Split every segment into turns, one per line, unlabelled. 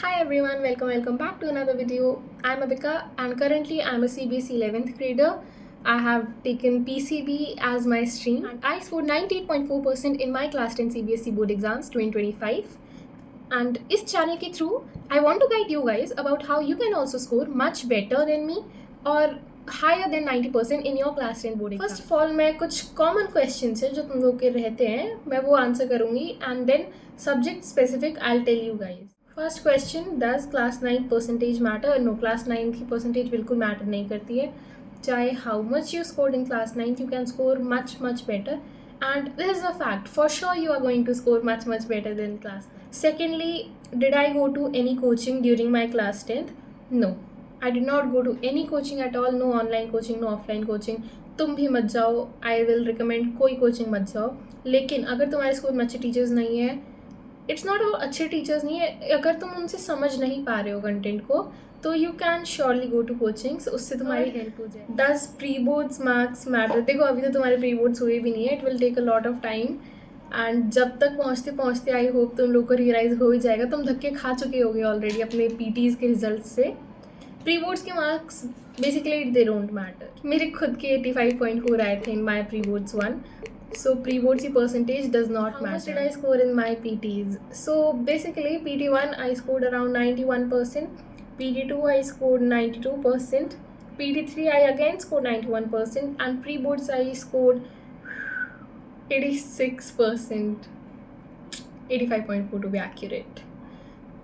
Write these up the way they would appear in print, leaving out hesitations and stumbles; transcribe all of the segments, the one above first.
Hi everyone, welcome back to another video. I'm Abhika and currently I'm a CBSE 11th grader. I have taken PCB as my stream and I scored 98.4% in my class 10 CBSE board exams 2025. And इस channel के through I want to guide you guys about how you can also score much better than me or higher than 90% in your class 10 board exam. First of all मैं कुछ common questions है जो तुम लोग के रहते हैं मैं वो आंसर करूँगी and then subject specific I'll tell you guys. First question, does class 9 percentage matter? No, class 9 की परसेंटेज बिल्कुल मैटर नहीं करती है. चाहे how much you scored in class 9, you can score much better and this is a fact. For sure you are going to score much better than class. Secondly, did I go to any coaching during my class 10th? No, I did not go to any coaching at all. No online coaching, no offline coaching. तुम भी मत जाओ, I will recommend कोई coaching मत जाओ. लेकिन अगर तुम्हारे स्कूल में अच्छे टीचर्स नहीं है, इट्स नॉट वो अच्छे टीचर्स नहीं है, अगर तुम उनसे समझ नहीं पा रहे हो कंटेंट को तो you can surely go to coachings, उससे तुम्हारी हेल्प हो जाए. Does pre boards marks matter? देखो अभी तो तुम्हारे प्री बोर्ड्स हुए भी नहीं है, it will take a lot of time and जब तक पहुँचते आई होप तुम लोग को रियलाइज़ हो ही जाएगा. तुम धक्के खा चुके होगे ऑलरेडी अपने पीटीज़ के रिजल्ट से. प्री बोर्ड्स के marks basically they don't matter. मेरे खुद के 85.4 आए थे in my pre boards 1. So pre-boards percentage does not matter. How much did I score in my PTs? So basically PT1 I scored around 91%, PT2 I scored 92%, PT3 I again scored 91% and pre-boards I scored 86%, 85.4 to be accurate.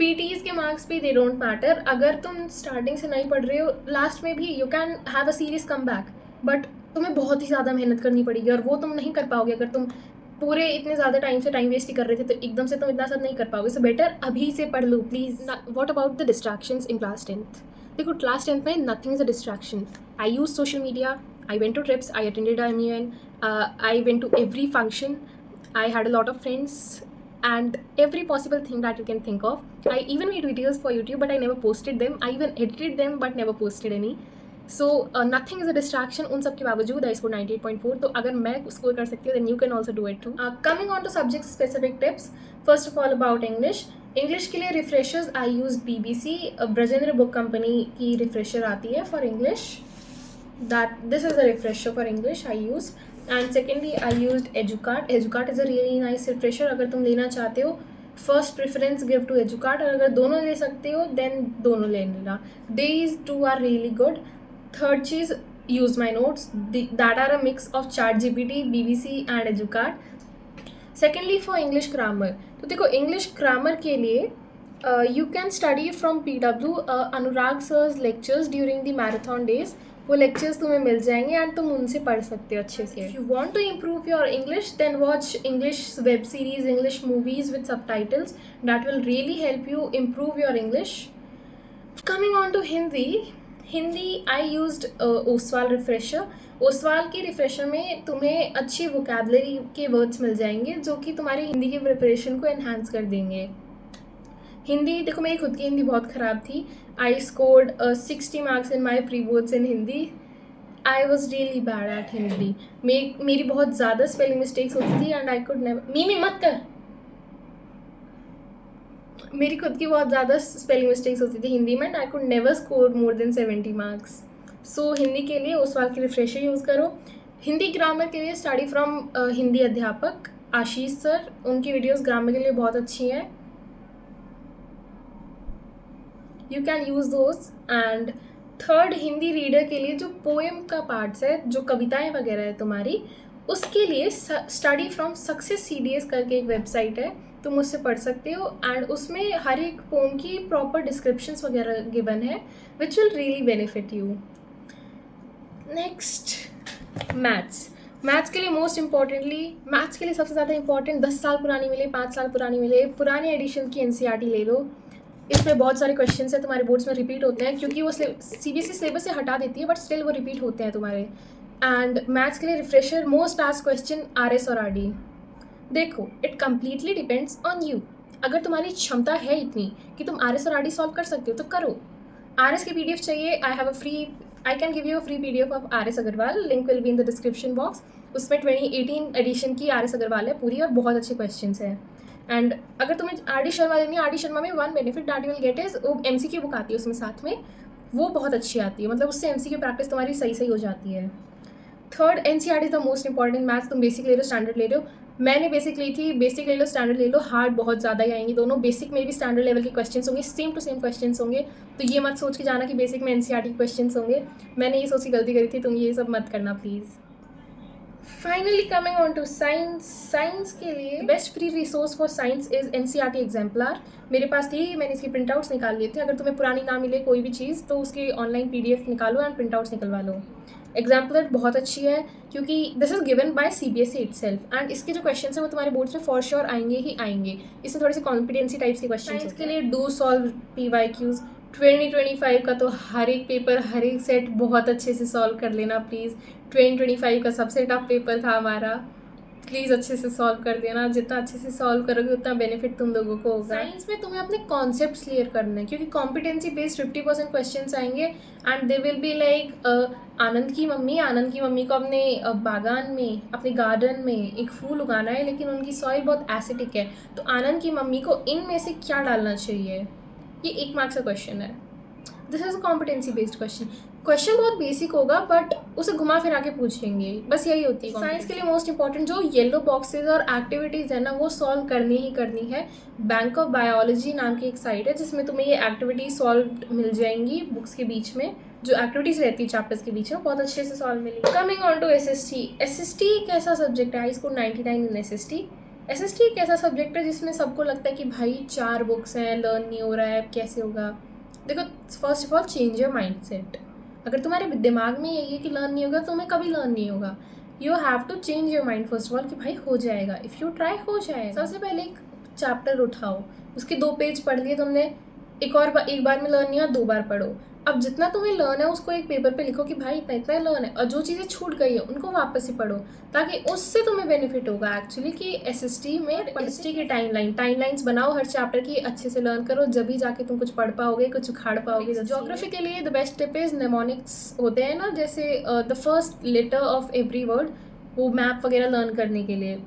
PTs के marks भी दे don't matter. अगर तुम starting से नहीं पढ़ रहे हो, last में भी you can have a serious come back, but तुम्हें बहुत ही ज़्यादा मेहनत करनी पड़ेगी और वो तुम नहीं कर पाओगे अगर तुम पूरे इतने ज़्यादा टाइम से टाइम वेस्ट ही कर रहे थे तो एकदम से तुम इतना सब नहीं कर पाओगे. सो बेटर अभी से पढ़ लो please. What about the distractions in class 10th? देखो क्लास 10th में nothing is a distraction. I use social media, I went to trips, I attended IMUN, I went to every function, I had a lot of friends and every possible thing that you can think of. I even made videos for YouTube but I never posted them. I even edited them but never posted any. So nothing is a distraction. उन सब के बावजूद I scored 98.4. तो अगर मैं score कर सकती हूँ then you can also do it too. Coming on to subject specific tips. First of all about English. English के लिए refreshers I used BBC. Brajendra book company की refresher आती है for English. This is a refresher for English I used. And secondly I used Educart. Educart is a really nice refresher. अगर तुम लेना चाहते हो first preference give to Educart और अगर दोनों ले सकते हो देन दोनों ले लेना. These two are really good. Third cheese, use my notes that are a mix of ChatGPT, BBC and Educart. Secondly for English grammar, तो देखो English grammar के लिए you can study from PW Anurag sir's lectures during the marathon days. वो lectures तुम्हें मिल जाएंगे and तुम उनसे पढ़ सकते हो अच्छे से. If you want to improve your English then watch English web series, English movies with subtitles. That will really help you improve your English. Coming on to Hindi I used Oswal refresher. Oswal की refresher में तुम्हें अच्छी vocabulary के words मिल जाएंगे जो कि तुम्हारी हिंदी की प्रिपरेशन को एनहांस कर देंगे. हिंदी देखो मेरी खुद की हिंदी बहुत ख़राब थी. I scored 60 marks in my pre boards in Hindi. I was really bad at Hindi. मेरी बहुत ज़्यादा स्पेलिंग मिस्टेक्स होती थी and I could never. Mimi मत कर. मेरी खुद की बहुत ज़्यादा स्पेलिंग मिस्टेक्स होती थी हिंदी में and I could never score more than 70 marks. सो हिंदी के लिए उस वाल की रिफ्रेशर यूज़ करो. हिंदी ग्रामर के लिए स्टडी फ्रॉम हिंदी अध्यापक आशीष सर. उनकी वीडियोज़ ग्रामर के लिए बहुत अच्छी हैं. You can use those. And third, Hindi reader के लिए जो पोएम का पार्ट्स है, जो कविताएं वगैरह है तुम्हारी, उसके लिए स्टडी फ्रॉम सक्सेस CDS करके एक वेबसाइट है, तुम उससे पढ़ सकते हो एंड उसमें हर एक पोएम की प्रॉपर डिस्क्रिप्शंस वगैरह गिवन है which will really benefit you. Next maths के लिए मोस्ट इम्पॉर्टेंटली, मैथ्स के लिए सबसे ज़्यादा इंपॉर्टेंट 10 साल पुरानी मिले, 5 साल पुरानी मिले, पुराने एडिशन की NCERT ले लो. इसमें बहुत सारे क्वेश्चंस हैं तुम्हारे बोर्ड्स में रिपीट होते हैं क्योंकि वो CBSE सिलेबस से हटा देती है बट स्टिल वो रिपीट होते हैं तुम्हारे. एंड मैथ्स के लिए refresher most asked question RS और RD. देखो it completely depends on you. अगर तुम्हारी क्षमता है इतनी कि तुम RS और RD सॉल्व कर सकते हो तो करो. RS की PDF चाहिए, I can give you a free PDF of RS Agarwal. Link will be in the description box. उसमें 2018 एडिशन की RS अग्रवाल है पूरी और बहुत अच्छे क्वेश्चन हैं. एंड अगर तुम्हें आर डी शर्मा लेनी है, आर डी शर्मा में one benefit that you will gate is MCQ book आती है उसमें साथ में, वो बहुत अच्छी आती है, मतलब उससे MCQ प्रैक्टिस तुम्हारी सही सही हो जाती है। Third, NCERT is the most important. Maths तुम बेसिक ले रहे हो, स्टैंडर्ड ले रहे हो, मैंने बेसिक ली थी, बेसिक ले लो स्टैंडर्ड ले लो, हार्ड बहुत ज़्यादा ही आएंगे दोनों। बेसिक में भी स्टैंडर्ड लेवल के क्वेश्चन होंगे, सेम टू सेम क्वेश्चन होंगे, तो ये मत सोच के जाना कि बेसिक में NCERT के क्वेश्चन होंगे। मैंने ये सोची गलती करी थी, तुम ये सब मत करना please. Finally coming on to science. Science के लिए best free resource for science is NCERT exemplar. मेरे पास थी, मैंने इसकी प्रिंट आउट्स निकाल लिए थे। अगर तुम्हें पुरानी ना मिले कोई भी चीज़ तो उसकी ऑनलाइन PDF निकालो एंड प्रिंट आउट्स निकलवा लो। एग्जाम्पलर बहुत अच्छी है क्योंकि this is given by CBSE itself, and इसके जो क्वेश्चन हैं वो तुम्हारे बोर्ड्स में फॉर श्योर आएंगे ही आएंगे। इसमें थोड़े से कॉम्पिटेंसी टाइप्स के क्वेश्चन। साइंस के लिए डू सॉल्व PYQs 2025 का तो हर एक पेपर, हर एक सेट बहुत अच्छे से सॉल्व कर लेना प्लीज़। 2025 का सबसे टफ पेपर था हमारा, प्लीज़ अच्छे से सॉल्व कर देना। जितना अच्छे से सॉल्व करोगे उतना बेनिफिट तुम लोगों को होगा। साइंस में तुम्हें अपने कॉन्सेप्ट्स क्लियर करने हैं क्योंकि कॉम्पिटेंसी बेस्ड 50% क्वेश्चंस आएंगे and they will be like Anand की मम्मी को अपने बागान में, अपने गार्डन में एक फूल उगाना है लेकिन उनकी सॉइल बहुत एसिडिक है, तो आनंद की मम्मी को इनमें से क्या डालना चाहिए, ये 1 मार्क्स का क्वेश्चन है। This is a competency based question. Question बहुत बेसिक होगा बट उसे घुमा फिरा के पूछेंगे, बस यही होती है। साइंस के लिए मोस्ट इंपॉर्टेंट जो येलो बॉक्सेस और एक्टिविटीज़ है ना, वो सॉल्व करनी ही करनी है। बैंक ऑफ बायोलॉजी नाम की एक साइट है जिसमें तुम्हें ये एक्टिविटीज सॉल्व मिल जाएंगी बुक्स के बीच में, जो एक्टिविटीज़ रहती है चैप्टर्स के बीच में बहुत अच्छे से सॉल्व मिलेगी। Coming on to SST। SST एक ऐसा सब्जेक्ट है, I score 99 in SST। SST एक ऐसा सब्जेक्ट है जिसमें सबको लगता है कि भाई 4 बुक्स हैं, लर्न नहीं हो रहा है, कैसे होगा। देखो, first of all change your mind set. अगर तुम्हारे दिमाग में यही है कि लर्न नहीं होगा तो तुम्हें कभी लर्न नहीं होगा। You have to change your mind first of all कि भाई हो जाएगा, इफ़ यू ट्राई हो जाएगा। सबसे पहले एक चैप्टर उठाओ, उसके 2 पेज पढ़ लिए तुमने, एक बार में लर्न नहीं हुआ 2 बार पढ़ो। अब जितना तुम्हें लर्न है उसको एक पेपर पे लिखो कि भाई इतना इतना लर्न है, और जो चीज़ें छूट गई है उनको वापस ही पढ़ो, ताकि उससे तुम्हें बेनिफिट होगा एक्चुअली। कि SST में SST की टाइमलाइंस बनाओ हर चैप्टर की, अच्छे से लर्न करो, जब भी जाके तुम कुछ पढ़ पाओगे, कुछ उखाड़ पाओगे। ज्योग्राफी के लिए the best tip is mnemonics होते हैं ना, जैसे the first letter of every word, वो मैप वगैरह लर्न करने के लिए।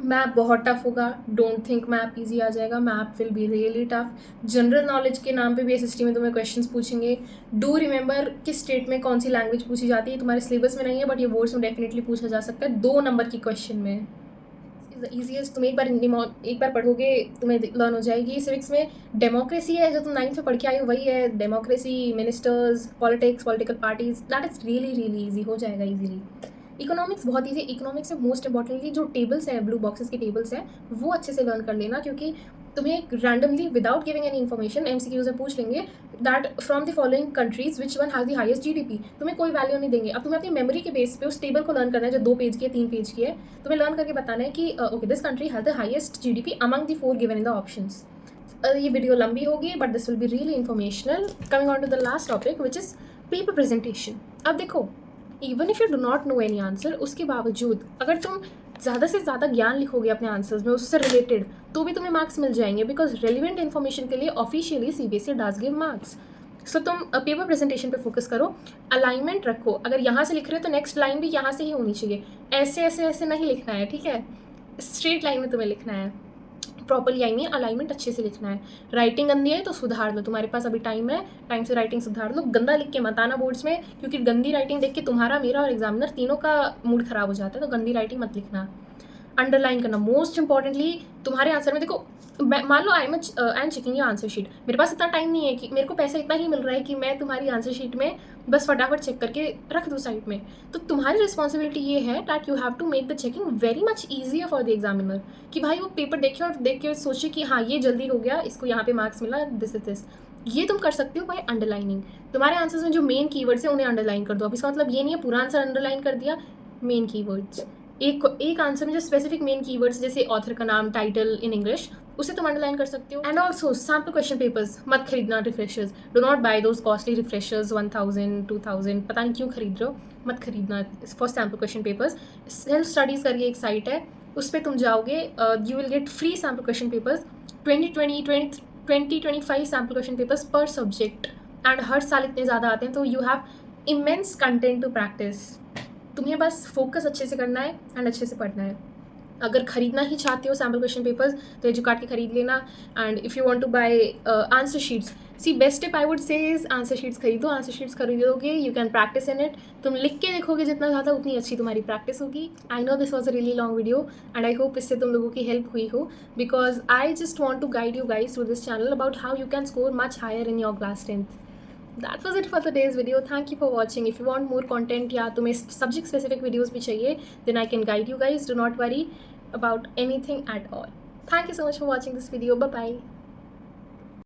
मैप बहुत टफ होगा, डोंट थिंक मैप इजी आ जाएगा, map will be really tough. General knowledge के नाम पे भी SST में तुम्हें क्वेश्चंस पूछेंगे। डू रिमेंबर किस स्टेट में कौन सी लैंग्वेज पूछी जाती है, तुम्हारे सिलेबस में नहीं है बट ये बोर्ड्स में डेफिनेटली पूछा जा सकता है 2 नंबर की क्वेश्चन में। इज द ईजीएस्ट, तुम एक बार पढ़ोगे तुम्हें लर्न हो जाएगी। सिविक्स में डेमोक्रेसी है, जो तुम 9th में पढ़ के आई हो वही है, democracy, ministers, politics, political parties, that is really easy, हो जाएगा ईजीली। इकोनॉमिक्स बहुत ईजी। इकोनॉमिक्स में मोस्ट इंपॉर्टेंटली जो टेबल्स हैं, ब्लू बॉक्सेस के टेबल्स हैं, वो अच्छे से लर्न कर लेना, क्योंकि तुम्हें randomly without giving any information MCQ से पूछ लेंगे that from the following countries which one has the highest GDP। तुम्हें कोई वैल्यू नहीं देंगे, अब तुम्हें अपनी मेमोरी के बेस पे उस टेबल को लर्न करना है जो 2 पेज की है, 3 पेज की है। तुम्हें लर्न करके बताना है कि okay this country has the highest GDP among the 4 given in the options. ये वीडियो लंबी होगी but this will be really informational. Coming on to the last topic which is paper presentation. अब देखो, even if you do not know any answer, उसके बावजूद अगर तुम ज़्यादा से ज़्यादा ज्ञान लिखोगे अपने आंसर्स में उससे रिलेटेड, तो भी तुम्हें मार्क्स मिल जाएंगे, बिकॉज रेलिवेंट इन्फॉर्मेशन के लिए officially CBSE does give marks. So तुम पेपर प्रेजेंटेशन पे फोकस करो, अलाइनमेंट रखो। अगर यहाँ से लिख रहे हो तो नेक्स्ट लाइन भी यहाँ से ही होनी चाहिए, ऐसे ऐसे ऐसे नहीं लिखना है, ठीक है, स्ट्रेट लाइन में तुम्हें लिखना है प्रॉपरली। आई मीन अलाइनमेंट अच्छे से लिखना है। राइटिंग गंदी है तो सुधार लो, तुम्हारे पास अभी टाइम है, टाइम से राइटिंग सुधार लो। गंदा लिख के मत आना बोर्ड्स में, क्योंकि गंदी राइटिंग देख के तुम्हारा, मेरा और एग्जामिनर तीनों का मूड खराब हो जाता है, तो गंदी राइटिंग मत लिखना। अंडरलाइन करना मोस्ट इंपॉर्टेंटली। तुम्हारे आंसर में देखो, मान लो I am checking your answer sheet, मेरे पास इतना टाइम नहीं है कि मेरे को पैसा इतना ही मिल रहा है कि मैं तुम्हारी आंसर शीट में बस फटाफट चेक करके रख दूँ साइड में, तो तुम्हारी रिस्पॉन्सिबिलिटी ये है that you have to make the checking very much easier for the examiner, कि भाई वो पेपर देखे और देख के सोचे कि हाँ ये जल्दी हो गया, इसको यहाँ पे मार्क्स मिला, दिस इज दिस। ये तुम कर सकते हो बाय अंडरलाइनिंग। तुम्हारे आंसर्स में जो मेन कीवर्ड्स हैं उन्हें अंडरलाइन कर दो। अब इसका मतलब ये नहीं है पूरा आंसर अंडरलाइन कर दिया, मेन कीवर्ड्स। एक आंसर में जो स्पेसिफिक मेन कीवर्ड्स, जैसे ऑथर का नाम, टाइटल इन इंग्लिश, उसे तुम अंडरलाइन कर सकते हो। And also sample question papers मत खरीदना, refreshers, do not buy those costly refreshers 1000 2000, पता नहीं क्यों खरीद रहे हो, मत खरीदना for sample question papers. Self studies करके एक साइट है, उस पर तुम जाओगे, you will get free sample question papers, 20-25 sample question papers per subject, and हर साल इतने ज़्यादा आते हैं, तो you have immense content to practice. तुम्हें बस फोकस अच्छे से करना है एंड अच्छे से पढ़ना है। अगर खरीदना ही चाहते हो सैम्पल क्वेश्चन पेपर्स तो एजुकार्ट के खरीद लेना. And if you want to buy answer sheets, see best tip I would say is answer sheets खरीदो. आंसर शीट्स खरीदोगे you can practice in it. तुम लिख के देखोगे जितना ज़्यादा उतनी अच्छी तुम्हारी प्रैक्टिस होगी. I know this was a really long video and I hope इससे तुम लोगों की हेल्प हुई हो, because I just want to guide you guys through this channel about how you can score much higher in your class 10th. That was it for today's video. Thank you for watching. If you want more content या तुम्हें subject specific videos भी चाहिए, then I can guide you guys. Do not worry about anything at all. Thank you so much for watching this video. Bye bye.